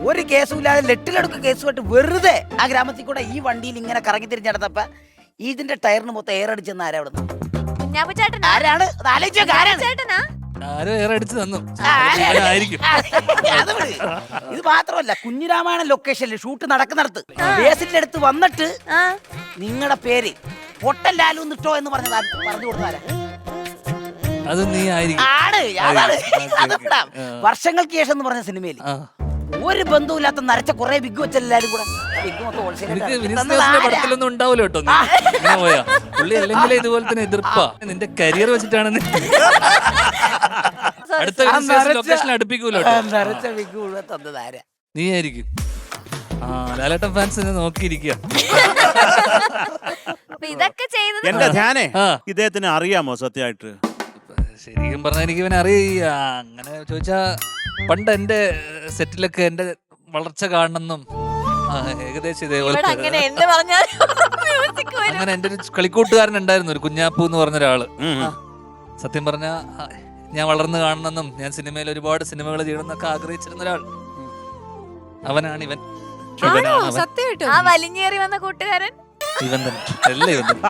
ഒരു കേസും ഇല്ലാതെ ലെട്ടിലെടുക്ക് കേസുമായിട്ട് വെറുതെ ആ ഗ്രാമത്തിൽ കൂടെ ഈ വണ്ടിയിൽ ഇങ്ങനെ കറങ്ങി തിരിഞ്ഞെടുത്തപ്പ ഇതിന്റെ ടയറിന് മൊത്തം എയർ അടിച്ചെന്ന് ആരാ അവിടെ ആരാണ് ചേട്ടനാ ആരോ ഏറെ അടിച്ചു തന്നു. അത് വിട്. ഇത് മാത്രമല്ല കുഞ്ഞിരാമായണ ലൊക്കേഷനിൽ ഷൂട്ട് നടക്കുന്നിടത്ത് ബേസിന്റെ അടുത്ത് വന്നിട്ട് നിങ്ങളുടെ പേര് പൊട്ടൻ ലാലു നിട്ടോ എന്ന് പറഞ്ഞു കൊടുത്താരാ? അത് നീ ആയിരിക്കും. വർഷങ്ങൾക്ക് ശേഷം എന്ന് പറഞ്ഞ സിനിമയിൽ ഒരു ബന്ധവുമില്ലാത്ത നരച്ച കുറെ ബിഗ് വെച്ചെല്ലാരും കൂടെ പടത്തിലൊന്നും ഉണ്ടാവല്ലോ കേട്ടോ. പോയാ പുള്ളി അല്ലെങ്കിൽ ഇതുപോലെ തന്നെ എതിർപ്പാ. നിന്റെ കരിയർ വെച്ചിട്ടാണ് അടുത്ത ലൊക്കേഷൻ അടുപ്പിക്കൂലോ. നീ ആയിരിക്കും. ലാലേട്ടൻ ഫാൻസ് നോക്കിയിരിക്കുക. എന്റെ ധ്യാനേ ഇദ്ദേഹത്തിന് അറിയാമോ സത്യമായിട്ട്? ശരിക്കും പറഞ്ഞാൽ എനിക്ക് ഇവനെ അറിയാ. അങ്ങനെ ചോദിച്ചാ പണ്ട് എന്റെ സെറ്റിലൊക്കെ എന്റെ വളർച്ച കാണണമെന്നും ഏകദേശം ഇതേപോലെ അങ്ങനെ എന്റെ ഒരു കളിക്കൂട്ടുകാരൻ ഉണ്ടായിരുന്നു, ഒരു കുഞ്ഞാപ്പു എന്ന് പറഞ്ഞ ഒരാള്. സത്യം പറഞ്ഞ ഞാൻ വളർന്നു കാണണമെന്നും ഞാൻ സിനിമയിൽ ഒരുപാട് സിനിമകൾ ചെയ്യണമെന്നൊക്കെ ആഗ്രഹിച്ചിരുന്ന ഒരാൾ. അവനാണ് ഇവൻ. വലിഞ്ഞേറി വന്ന കൂട്ടുകാരൻ ഇവൻ തന്നെ.